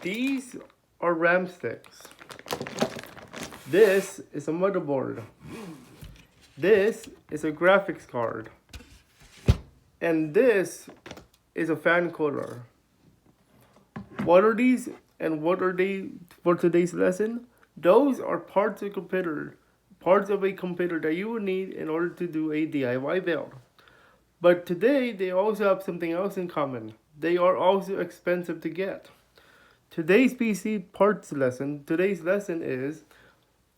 These are RAM sticks. This is a motherboard. This is a graphics card. And this is a fan cooler. What are these and what are they for today's lesson? Those are parts of a computer that you would need in order to do a DIY build. But today they also have something else in common. They are also expensive to get. Today's lesson is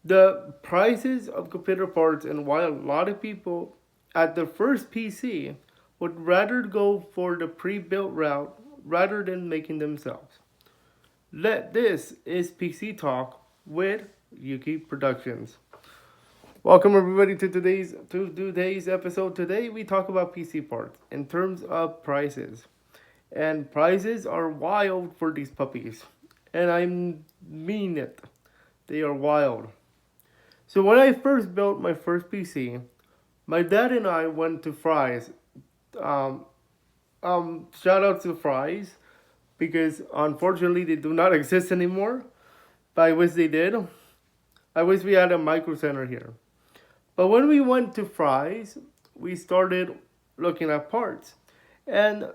the prices of computer parts and why a lot of people at the first PC would rather go for the pre-built route rather than making themselves. This is PC Talk with Yuki Productions. Welcome everybody to today's episode. Today we talk about PC parts in terms of prices. And prices are wild for these puppies. And I mean it. They are wild. So when I first built my first PC, my dad and I went to Fry's. Shout out to Fry's because unfortunately they do not exist anymore. But I wish they did. I wish we had a micro center here. But when we went to Fry's, we started looking at parts. And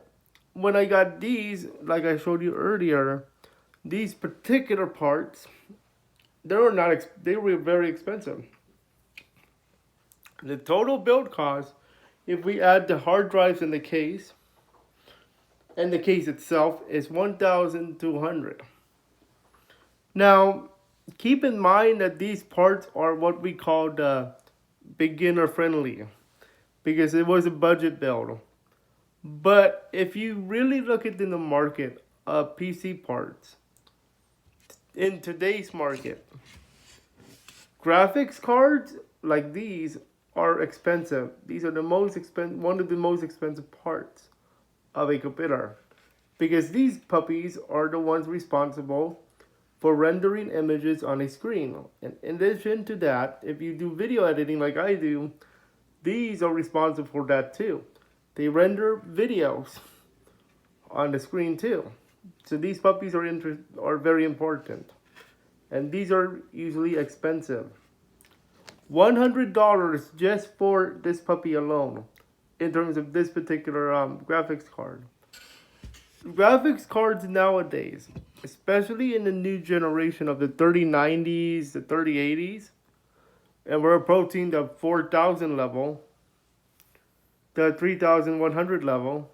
when I got these, like I showed you earlier, these particular parts, they were very expensive. The total build cost, if we add the hard drives in the case, and the case itself, is $1,200. Now, keep in mind that these parts are what we call the beginner friendly, because it was a budget build. But if you really look at in the market of PC parts, in today's market, graphics cards like these are expensive. These are one of the most expensive parts of a computer, because these puppies are the ones responsible for rendering images on a screen. And in addition to that, if you do video editing like I do, these are responsible for that too. They render videos on the screen too. So these puppies are very important. And these are usually expensive. $100 just for this puppy alone in terms of this particular graphics card. Graphics cards nowadays, especially in the new generation of the 3090s, the 3080s, and we're approaching the 4000 level, the 3100 level,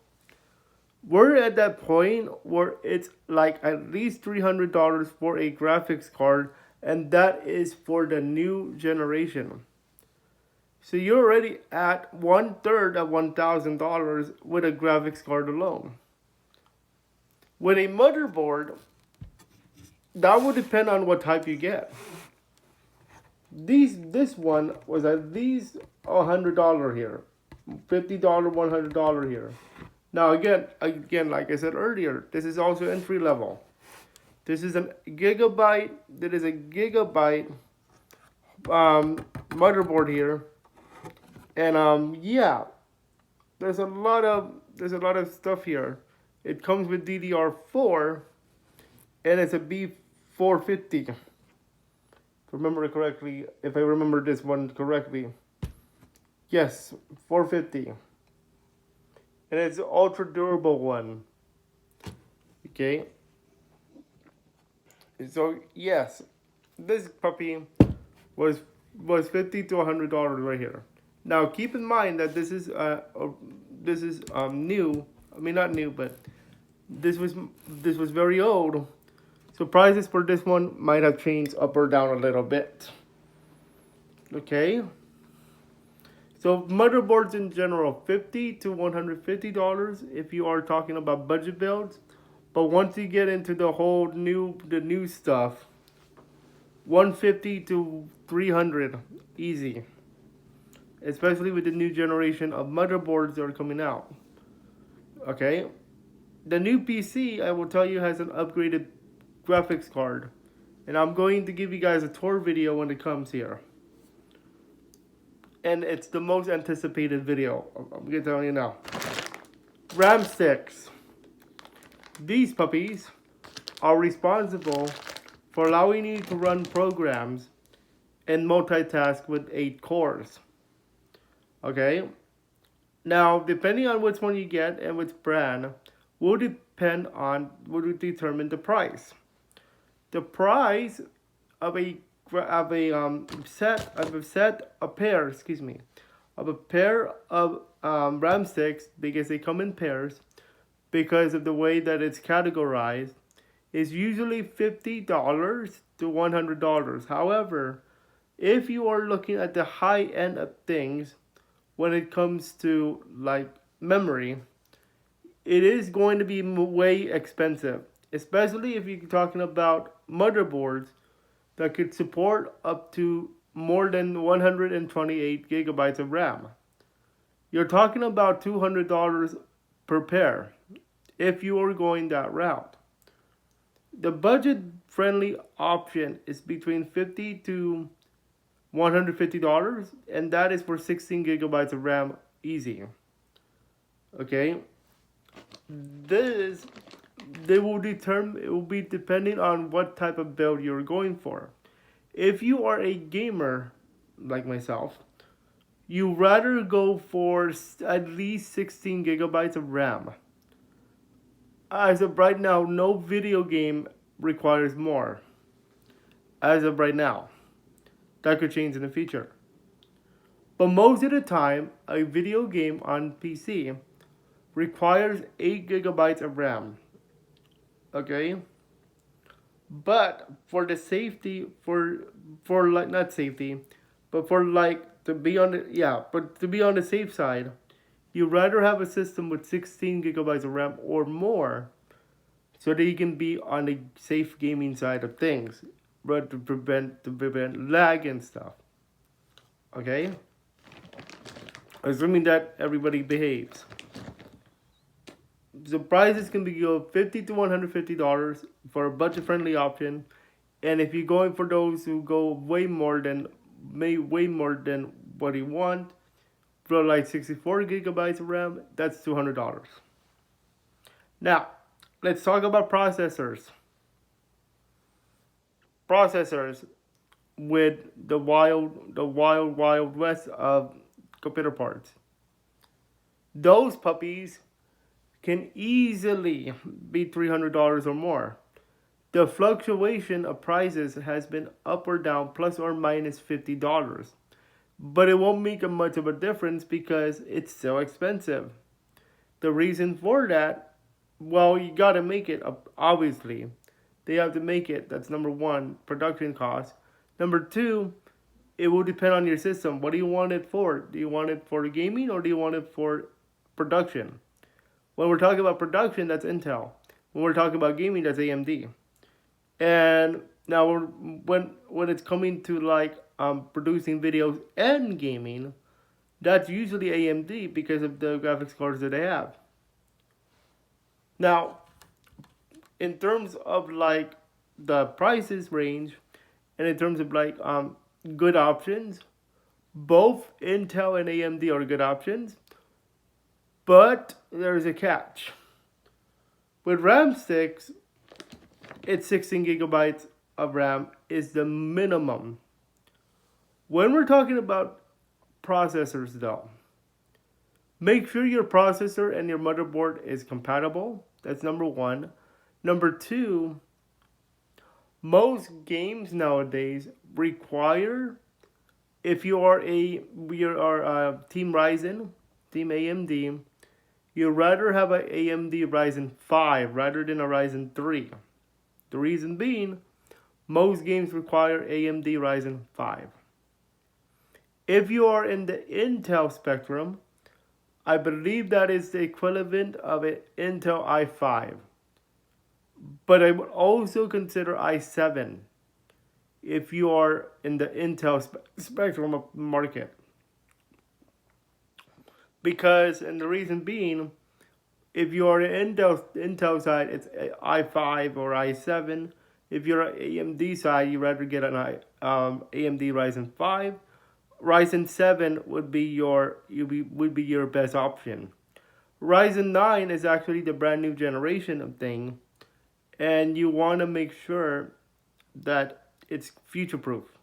we're at that point where it's like at least $300 for a graphics card, and that is for the new generation. So you're already at 1/3 of $1,000 with a graphics card alone. With a motherboard, that would depend on what type you get. This one was at least $100 here, $50, $100 here. Now again, like I said earlier, this is also entry level. This is a gigabyte. That is a gigabyte motherboard here, and yeah, there's a lot of stuff here. It comes with DDR4, and it's a B450. If I remember this one correctly, yes, 450. And it's an ultra durable one. Okay. So yes, this puppy was $50 to $100 right here. Now keep in mind that this is new. I mean, not new, but this was very old. So prices for this one might have changed up or down a little bit. Okay. So motherboards in general, $50 to $150 if you are talking about budget builds. But once you get into the new stuff, $150 to $300 easy. Especially with the new generation of motherboards that are coming out. Okay? The new PC, I will tell you, has an upgraded graphics card. And I'm going to give you guys a tour video when it comes here. And it's the most anticipated video. I'm going to tell you now. RAM sticks. These puppies are responsible for allowing you to run programs and multitask with 8 cores. Okay? Now, depending on which one you get and which brand, will determine the price. The price of a pair, of a pair of RAM sticks, because they come in pairs, because of the way that it's categorized, is usually $50 to $100. However, if you are looking at the high end of things, when it comes to like memory, it is going to be way expensive, especially if you're talking about motherboards that could support up to more than 128 gigabytes of RAM. You're talking about $200 per pair if you are going that route. The budget friendly option is between $50 to $150, and that is for 16 gigabytes of RAM easy. Okay, this it will be depending on what type of build you're going for. If you are a gamer like myself, you rather go for at least 16 gigabytes of RAM. As of right now, no video game requires more. As of right now, that could change in the future. But most of the time, a video game on PC requires 8 gigabytes of RAM. Okay? But for the safety, for like not safety, but for like to be on the safe side, you rather have a system with 16 gigabytes of RAM or more, so that you can be on the safe gaming side of things, but to prevent lag and stuff. Okay, assuming that everybody behaves. The prices can be $50 to $150 for a budget-friendly option, and if you're going for those who go way more than what you want, for like 64 gigabytes of RAM, that's $200. Now, let's talk about processors. Processors with the wild west of computer parts. Those puppies can easily be $300 or more. The fluctuation of prices has been up or down, plus or minus $50. But it won't make much of a difference because it's so expensive. The reason for that, well, you gotta make it, obviously. They have to make it. That's number one, production cost. Number two, it will depend on your system. What do you want it for? Do you want it for gaming or do you want it for production? When we're talking about production, that's Intel. When we're talking about gaming, that's AMD. And now when it's coming to like producing videos and gaming, that's usually AMD because of the graphics cards that they have. Now, in terms of like the prices range, and in terms of like good options, both Intel and AMD are good options, but there's a catch. With RAM sticks, it's 16 gigabytes of RAM is the minimum. When we're talking about processors though, make sure your processor and your motherboard is compatible. That's number one. Number two, most games nowadays require, if you are Team Ryzen, Team AMD, you'd rather have an AMD Ryzen 5 rather than a Ryzen 3. The reason being, most games require AMD Ryzen 5. If you are in the Intel spectrum, I believe that is the equivalent of an Intel i5. But I would also consider i7 if you are in the Intel spectrum of market. Because, and the reason being, if you are an Intel side, it's i5 or i7. If you're an AMD side, you rather get an AMD Ryzen 5. Ryzen 7 would be your best option. Ryzen 9 is actually the brand new generation of thing, and you want to make sure that it's future proof.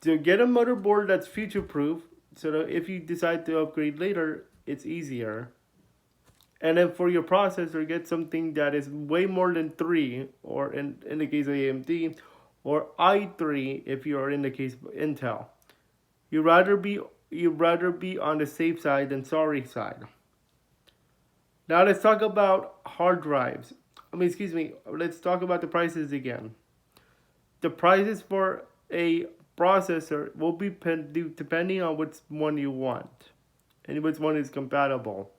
So get a motherboard that's future proof so that if you decide to upgrade later, it's easier. And then for your processor, get something that is way more than 3, or in the case of AMD, or i3 if you are in the case of Intel. You rather be on the safe side than sorry side. Now let's talk about hard drives. Excuse me, let's talk about the prices again. The prices for a processor will be depending on which one you want and which one is compatible.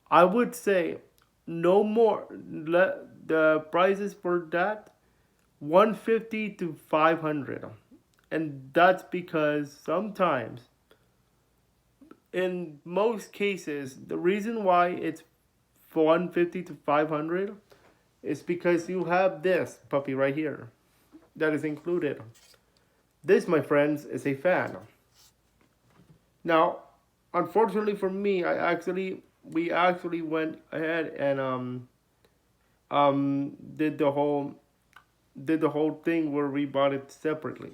I would say no more. The prices for that 150 to 500, and that's because sometimes, in most cases, the reason why it's 150 to 500 is because you have this puppy right here that is included. This, my friends, is a fan. Now, unfortunately for me, we actually went ahead and did the whole thing where we bought it separately.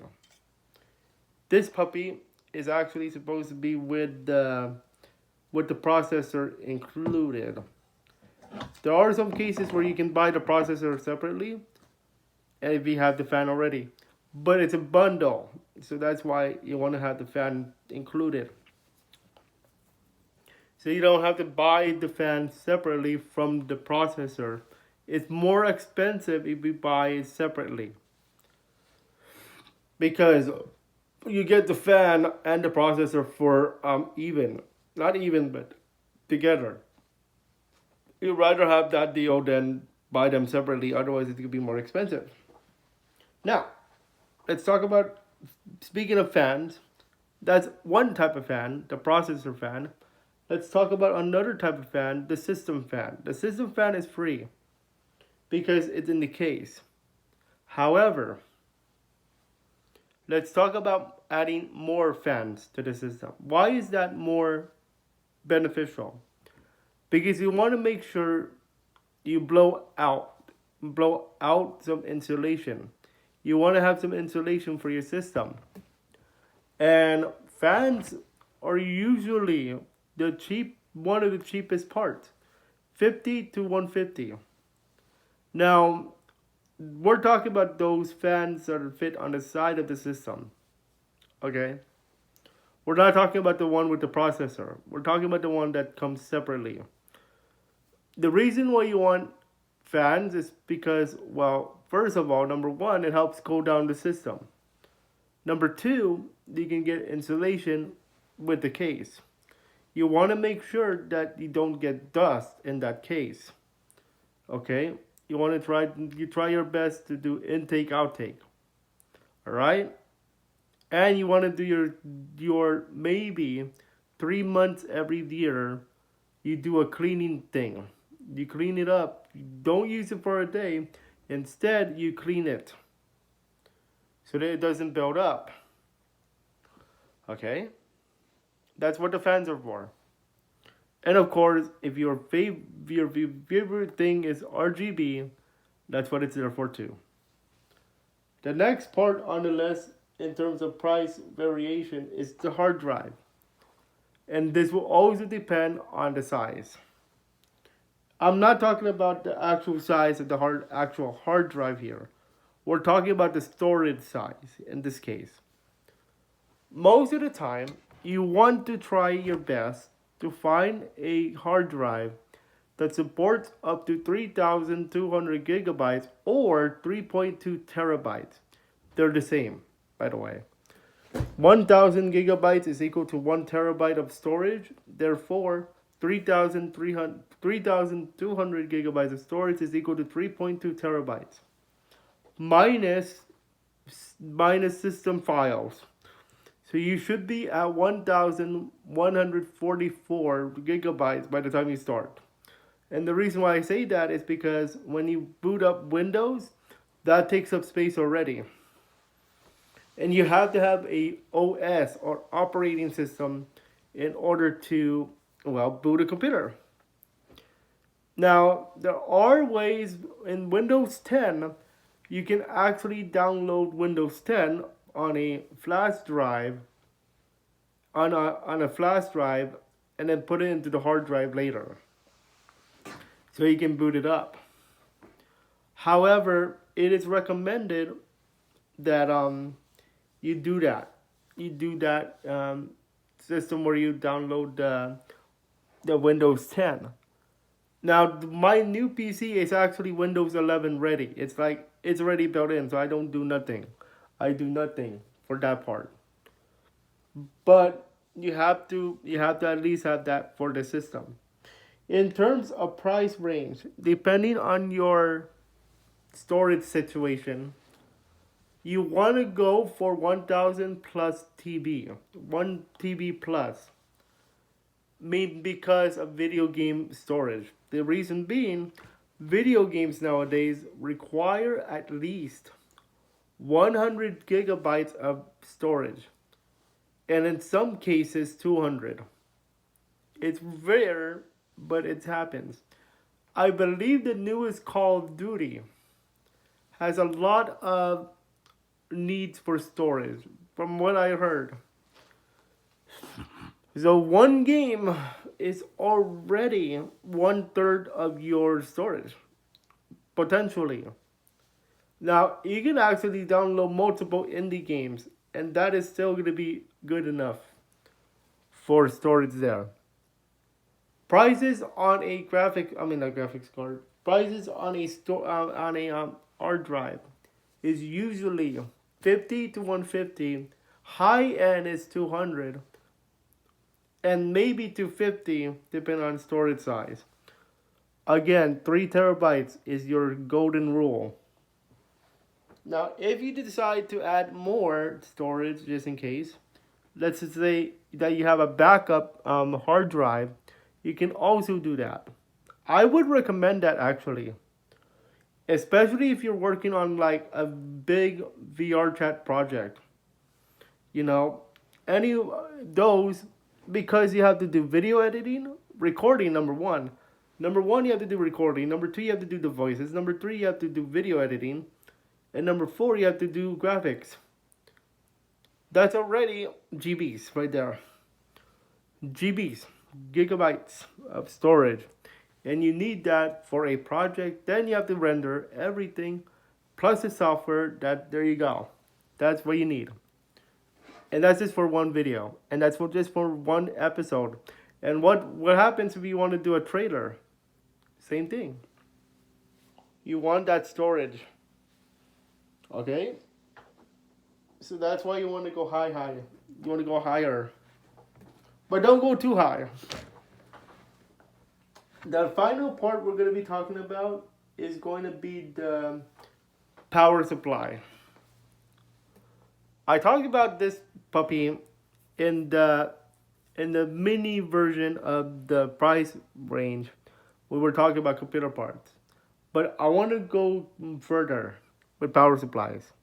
This puppy is actually supposed to be with the processor included. There are some cases where you can buy the processor separately, and if you have the fan already, but it's a bundle, so that's why you want to have the fan included. So you don't have to buy the fan separately from the processor. It's more expensive if you buy it separately, because you get the fan and the processor for not even, but together. You'd rather have that deal than buy them separately, otherwise it could be more expensive. Now, let's talk about, speaking of fans, that's one type of fan, the processor fan. Let's talk about another type of fan, the system fan. The system fan is free because it's in the case. However, let's talk about adding more fans to the system. Why is that more beneficial? Because you want to make sure you blow out some insulation. You want to have some insulation for your system. And fans are usually one of the cheapest parts, 50 to 150. Now, we're talking about those fans that fit on the side of the system. Okay? We're not talking about the one with the processor. We're talking about the one that comes separately. The reason why you want fans is because, well, first of all, number one, it helps cool down the system. Number two, you can get insulation with the case. You want to make sure that you don't get dust in that case. Okay? You want to try your best to do intake outtake. All right? And you want to do your maybe 3 months every year, you do a cleaning thing. You clean it up. You don't use it for a day. Instead, you clean it so that it doesn't build up. Okay? That's what the fans are for. And of course, if your favorite thing is RGB, that's what it's there for too. The next part on the list in terms of price variation is the hard drive. And this will always depend on the size. I'm not talking about the actual size of the actual hard drive here. We're talking about the storage size in this case. Most of the time, you want to try your best to find a hard drive that supports up to 3,200 gigabytes or 3.2 terabytes. They're the same, by the way. 1,000 gigabytes is equal to 1 terabyte of storage. Therefore, 3,200 gigabytes of storage is equal to 3.2 terabytes. Minus system files. So you should be at 1,144 gigabytes by the time you start. And the reason why I say that is because when you boot up Windows, that takes up space already. And you have to have a OS or operating system in order to, well, boot a computer. Now, there are ways in Windows 10 you can actually download Windows 10 on a flash drive on a flash drive and then put it into the hard drive later so you can boot it up. However, it is recommended that you do that. You do that system where you download the Windows 10. Now, my new PC is actually Windows 11 ready. It's like it's already built in, so I don't do nothing. I do nothing for that part. But you have to at least have that for the system. In terms of price range, depending on your storage situation, you want to go for 1000 plus TB, 1 TB plus, maybe because of video game storage. The reason being, video games nowadays require at least 100 gigabytes of storage, and in some cases 200. It's rare, but it happens. I believe the newest Call of Duty has a lot of needs for storage, from what I heard. So one game is already 1/3 of your storage, potentially. Now, you can actually download multiple indie games, and that is still going to be good enough for storage there. Prices on a not graphics card, prices on a hard drive is usually 50 to 150. High end is 200, and maybe 250 depending on storage size. Again, 3 terabytes is your golden rule. Now, if you decide to add more storage just in case, let's just say that you have a backup hard drive, you can also do that. I would recommend that actually, especially if you're working on like a big VR chat project. You know, any those, because you have to do video editing, recording. Number one, you have to do recording. Number two, you have to do the voices. Number three, you have to do video editing. And number four, you have to do graphics. That's already GBs right there. GBs, gigabytes of storage. And you need that for a project. Then you have to render everything plus the software. There you go. That's what you need. And that's just for one video. And that's just for one episode. And what happens if you want to do a trailer? Same thing. You want that storage. Okay? So that's why you want to go high. You want to go higher. But don't go too high. The final part we're going to be talking about is going to be the power supply. I talked about this puppy in the mini version of the price range. We were talking about computer parts. But I want to go further with power supplies.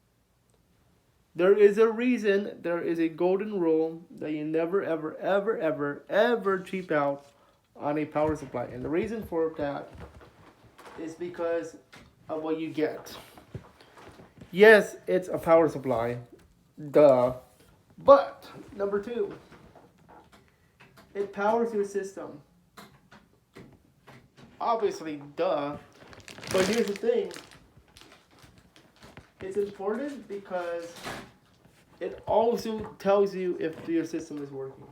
There is a reason, there is a golden rule that you never, ever, ever, ever, ever cheap out on a power supply. And the reason for that is because of what you get. Yes, it's a power supply. Duh. But, number two, it powers your system. Obviously, duh. But here's the thing. It's important because it also tells you if your system is working.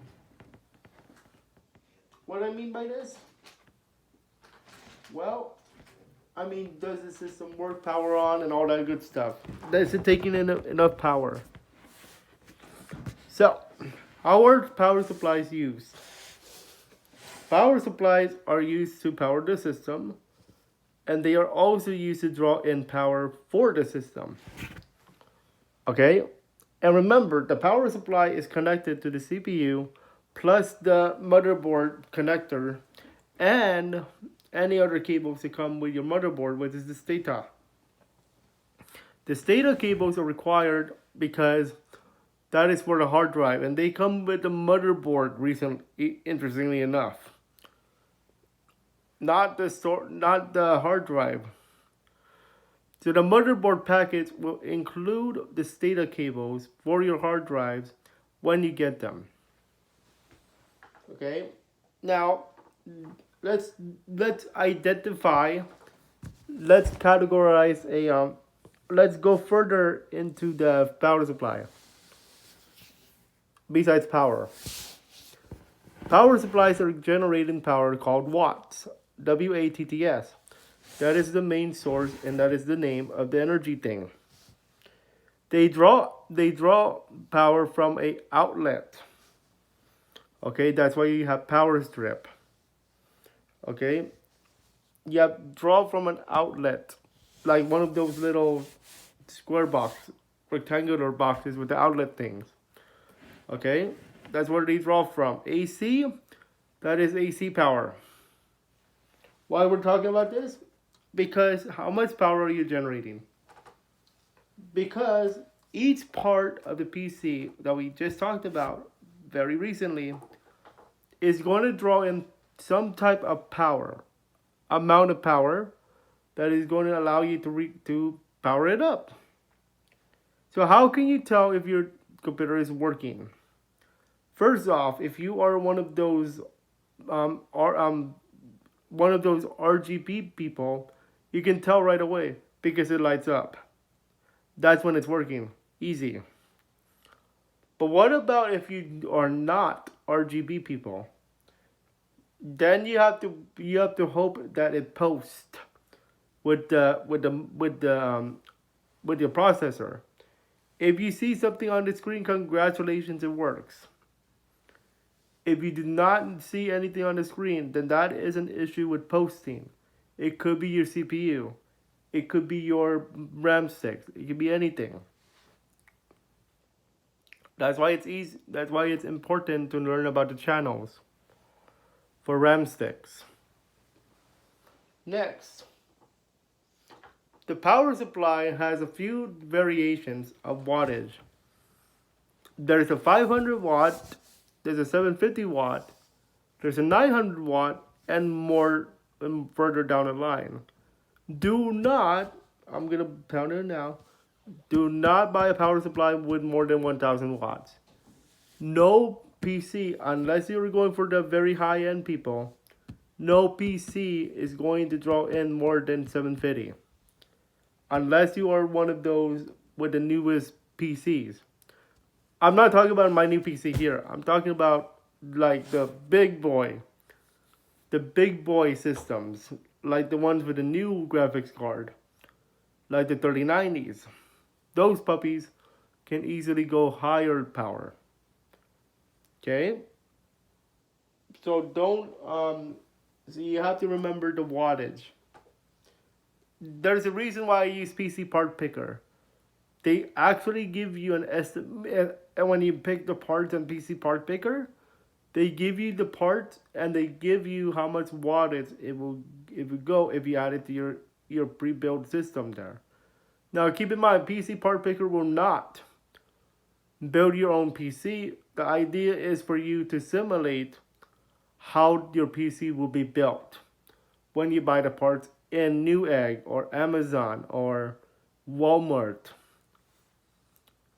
What I mean by this? Well, I mean, does the system work, power on, and all that good stuff? Is it taking enough power? So, how are power supplies used? Power supplies are used to power the system, and they are also used to draw in power for the system. Okay? And remember, the power supply is connected to the CPU plus the motherboard connector and any other cables that come with your motherboard, which is the SATA. The SATA cables are required because that is for the hard drive, and they come with the motherboard, interestingly enough. not the hard drive. So the motherboard package will include the SATA cables for your hard drives when you get them. Okay. Now let's let's identify. Let's categorize a. Let's go further into the power supply. Besides power, power supplies are generating power called watts. WATTS. That is the main source, and that is the name of the energy thing. They draw power from a outlet. Okay, that's why you have power strip. Okay, you have draw from an outlet, like one of those little square box, rectangular boxes with the outlet things. Okay, that's where they draw from. AC, that is AC power. Why we're talking about this? Because how much power are you generating? Because each part of the PC that we just talked about very recently is going to draw in some type of power, amount of power that is going to allow you to power it up. So how can you tell if your computer is working? First off, if you are one of those RGB people, you can tell right away because it lights up. That's when it's working. Easy. But what about if you are not RGB people? Then you have to hope that it posts with your processor. If you see something on the screen, congratulations, it works. If you do not see anything on the screen, then that is an issue with posting. It could be your CPU. It could be your RAM sticks. It could be anything. That's why it's easy. That's why it's important to learn about the channels for RAM sticks. Next, the power supply has a few variations of wattage. There's a 500 watt, there's a 750 watt, there's a 900 watt, and more further down the line. Do not, I'm going to pound it now, do not buy a power supply with more than 1000 watts. No PC, unless you're going for the very high end people, no PC is going to draw in more than 750. Unless you are one of those with the newest PCs. I'm not talking about my new PC here. I'm talking about like the big boy systems, like the ones with the new graphics card, like the 3090s. Those puppies can easily go higher power. Okay? So so you have to remember the wattage. There's a reason why I use PC Part Picker. They actually give you an estimate, and when you pick the parts on PC Part Picker, they give you the parts and they give you how much wattage it will go if you add it to your pre-built system there. Now keep in mind, PC Part Picker will not build your own PC. The idea is for you to simulate how your PC will be built when you buy the parts in Newegg or Amazon or Walmart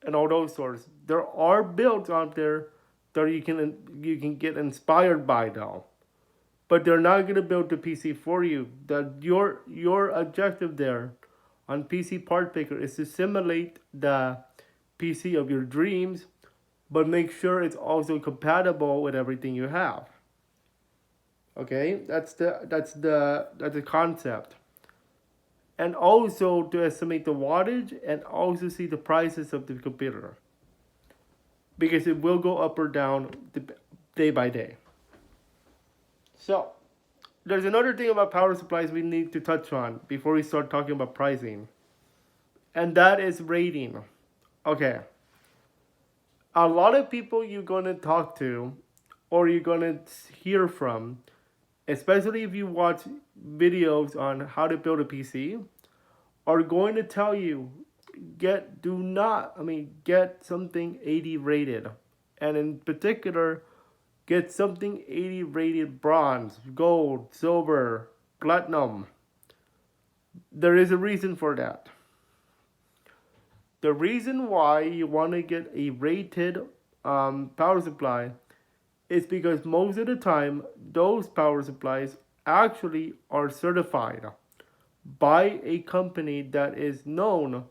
and all those sorts. There are builds out there that you can get inspired by though, but they're not gonna build the PC for you. That your objective there on PC Part Picker is to simulate the PC of your dreams, but make sure it's also compatible with everything you have. Okay, that's the concept. And also to estimate the wattage and also see the prices of the computer. Because it will go up or down day by day. So, there's another thing about power supplies we need to touch on before we start talking about pricing. And that is rating. Okay. A lot of people you're going to talk to or you're going to hear from, especially if you watch videos on how to build a PC, are going to tell you get something 80 rated, and in particular get something 80 rated bronze, gold, silver, platinum. There is a reason for that. The reason why you want to get a rated power supply is because most of the time those power supplies actually are certified by a company that is known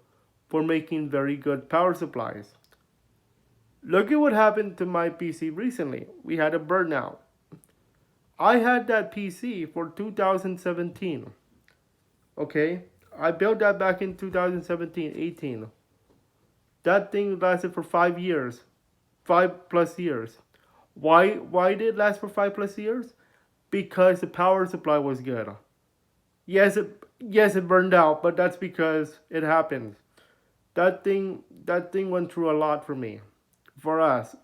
for making very good power supplies. Look at what happened to my PC recently. We had a burnout. I had that PC for 2017. Okay? I built that back in 2017, 18. That thing lasted for 5 years. 5 plus years. Why did it last for 5 plus years? Because the power supply was good. Yes it burned out, but that's because it happened. That thing went through a lot for me, for us,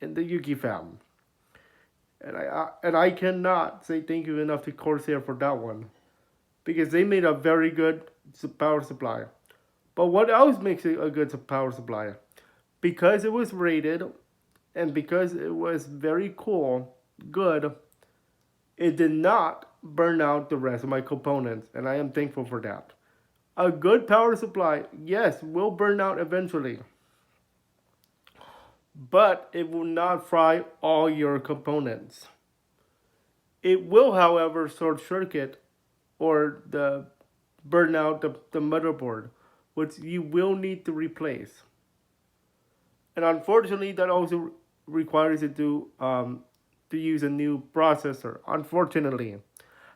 in the Yuki fam. And I cannot say thank you enough to Corsair for that one because they made a very good power supply. But what else makes it a good power supply? Because it was rated and because it was very cool, good, it did not burn out the rest of my components, and I am thankful for that. A good power supply, yes, will burn out eventually, but it will not fry all your components. It will, however, short circuit or the burn out the motherboard, which you will need to replace. And unfortunately, that also requires you to use a new processor. Unfortunately,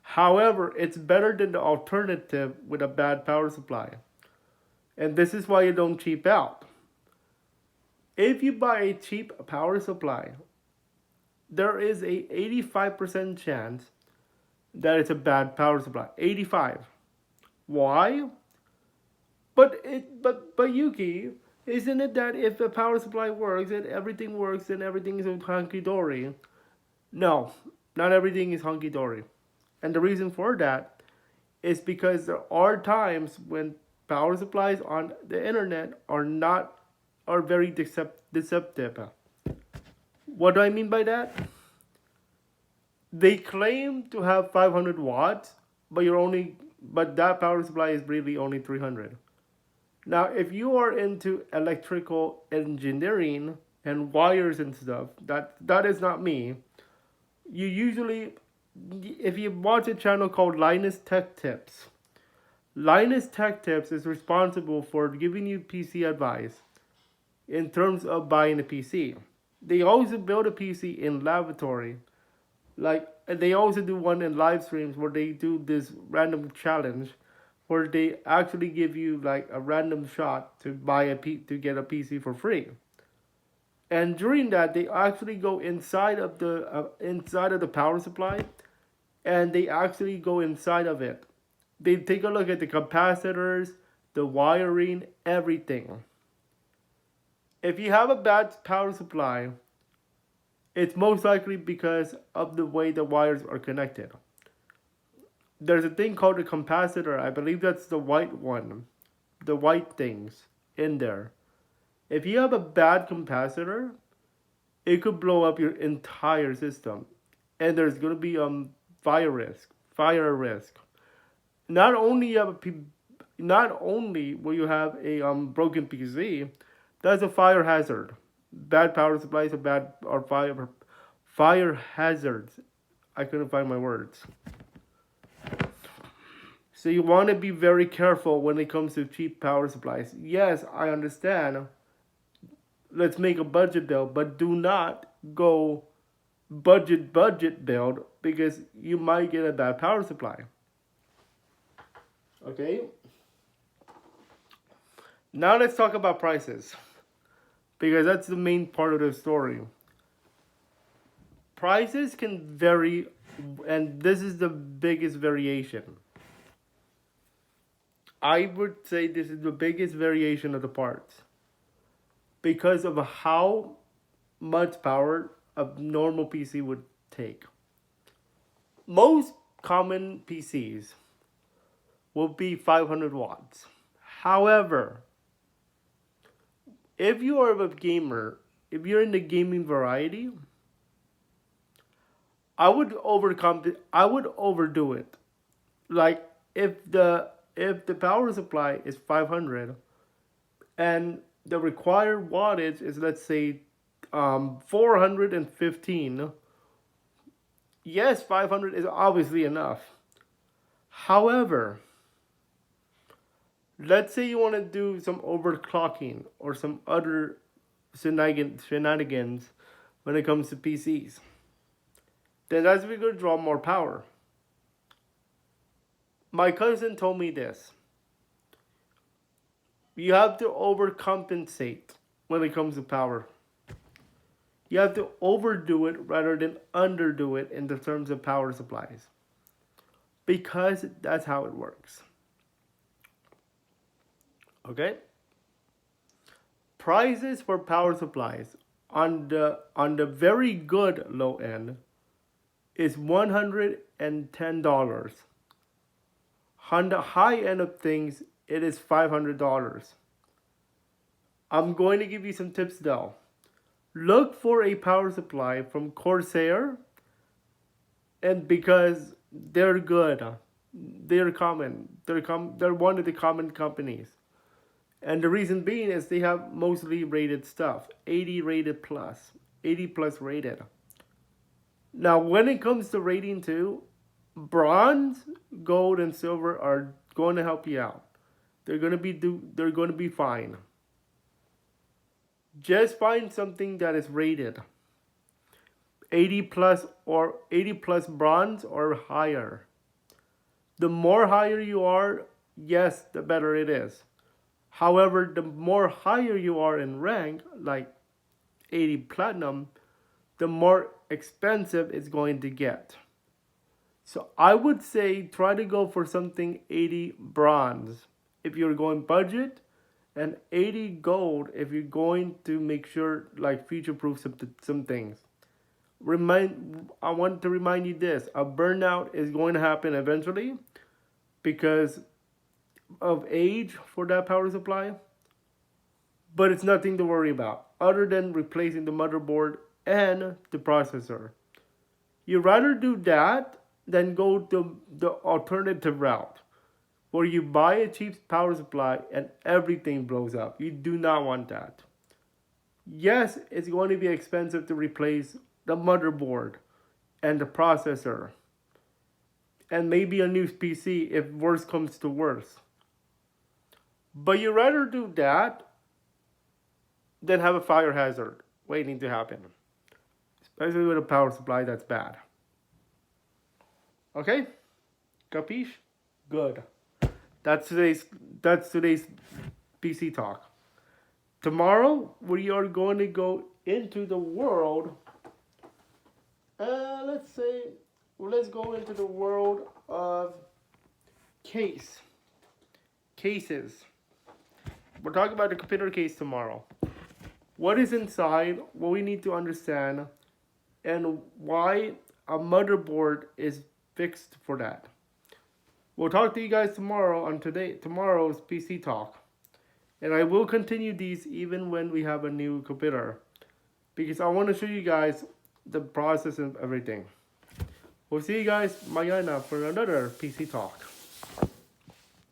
however, it's better than the alternative with a bad power supply, and this is why you don't cheap out. If you buy a cheap power supply, there is a 85% chance that it's a bad power supply. 85. Why? But Yuki, isn't it that if the power supply works and everything works, then everything is hunky dory? No, not everything is hunky dory. And the reason for that is because there are times when power supplies on the internet are very deceptive. What do I mean by that? They claim to have 500 watts, but that power supply is really only 300. Now, if you are into electrical engineering and wires and stuff, that is not me. You usually, if you watch a channel called Linus Tech Tips, Linus Tech Tips is responsible for giving you PC advice in terms of buying a PC. They also build a PC in laboratory. Like they also do one in live streams where they do this random challenge where they actually give you like a random shot to to get a PC for free. And during that, they actually go inside of the power supply, and they actually go inside of it. They take a look at the capacitors, the wiring, everything. If you have a bad power supply, it's most likely because of the way the wires are connected. There's a thing called a capacitor. I believe that's the white one, the white things in there. If you have a bad capacitor, it could blow up your entire system, and there's gonna be fire risk. Fire risk. Not only you have not only will you have a broken PC, that's a fire hazard. Bad power supplies are bad or fire hazards. I couldn't find my words. So you want to be very careful when it comes to cheap power supplies. Yes, I understand. Let's make a budget build, but do not go budget build because you might get a bad power supply. Okay? Now let's talk about prices because that's the main part of the story. Prices can vary, and this is the biggest variation. I would say this is the biggest variation of the parts because of how much power a normal PC would take. Most common PCs will be 500 watts. However, if you are a gamer, if you're in the gaming variety, I would overdo it. Like if the power supply is 500 and the required wattage is, let's say, 415, yes, 500 is obviously enough. However, let's say you want to do some overclocking or some other shenanigans when it comes to PCs, then that's where you're going to draw more power. My cousin told me this: you have to overcompensate when it comes to power. You have to overdo it rather than underdo it in the terms of power supplies, because that's how it works. Okay? Prices for power supplies on the very good low end is $110. On the high end of things, it is $500. I'm going to give you some tips though. Look for a power supply from Corsair, and because they're good, they're common. They're one of the common companies. And the reason being is they have mostly rated stuff, 80 rated plus, 80 plus rated. Now, when it comes to rating too, bronze, gold, and silver are going to help you out. They're going to be fine. Just find something that is rated 80 plus or 80 plus bronze or higher. The more higher you are, yes, the better it is. However, the more higher you are in rank, like 80 platinum, the more expensive it's going to get. So I would say try to go for something 80 bronze if you're going budget, and 80 gold if you're going to make sure, like, future proof some things. I want to remind you this: a burnout is going to happen eventually because of age for that power supply, but it's nothing to worry about other than replacing the motherboard and the processor. You'd rather do that than go the alternative route where you buy a cheap power supply and everything blows up. You do not want that. Yes, it's going to be expensive to replace the motherboard and the processor and maybe a new PC if worse comes to worse. But you rather do that than have a fire hazard waiting to happen, especially with a power supply that's bad. Okay? Capiche? Good. That's today's that's today's PC talk. Tomorrow we are going to go into the world. Let's say let's go into the world of cases. We're talking about the computer case tomorrow. What is inside, what we need to understand, and why a motherboard is fixed for that. We'll talk to you guys tomorrow on tomorrow's PC talk. And I will continue these even when we have a new computer, because I want to show you guys the process of everything. We'll see you guys mañana for another PC talk.